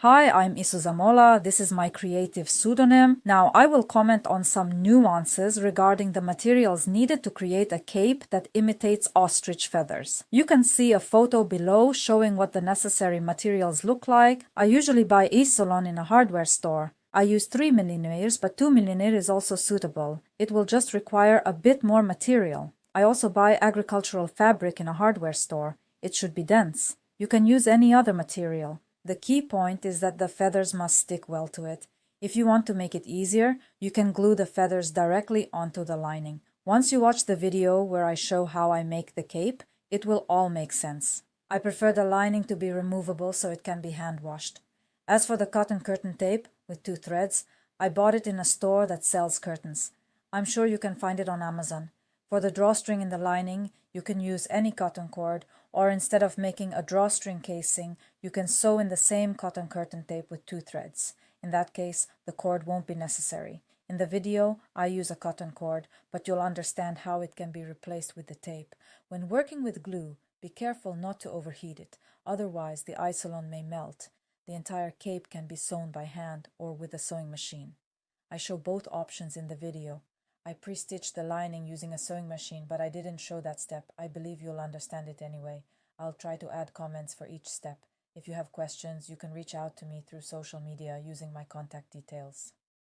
Hi, I'm Isuzamola. This is my creative pseudonym. Now, I will comment on some nuances regarding the materials needed to create a cape that imitates ostrich feathers. You can see a photo below showing what the necessary materials look like. I usually buy Isolon in a hardware store. I use 3 mm, but 2 mm is also suitable. It will just require a bit more material. I also buy agricultural fabric in a hardware store. It should be dense. You can use any other material. The key point is that the feathers must stick well to it. If you want to make it easier, you can glue the feathers directly onto the lining. Once you watch the video where I show how I make the cape, it will all make sense. I prefer the lining to be removable so it can be hand washed. As for the cotton curtain tape with 2 threads, I bought it in a store that sells curtains. I'm sure you can find it on Amazon. For the drawstring in the lining, you can use any cotton cord, or instead of making a drawstring casing, you can sew in the same cotton curtain tape with 2 threads. In that case, the cord won't be necessary. In the video, I use a cotton cord, but you'll understand how it can be replaced with the tape. When working with glue, be careful not to overheat it, otherwise the isolon may melt. The entire cape can be sewn by hand or with a sewing machine. I show both options in the video. I pre-stitched the lining using a sewing machine, but I didn't show that step. I believe you'll understand it anyway. I'll try to add comments for each step. If you have questions, you can reach out to me through social media using my contact details.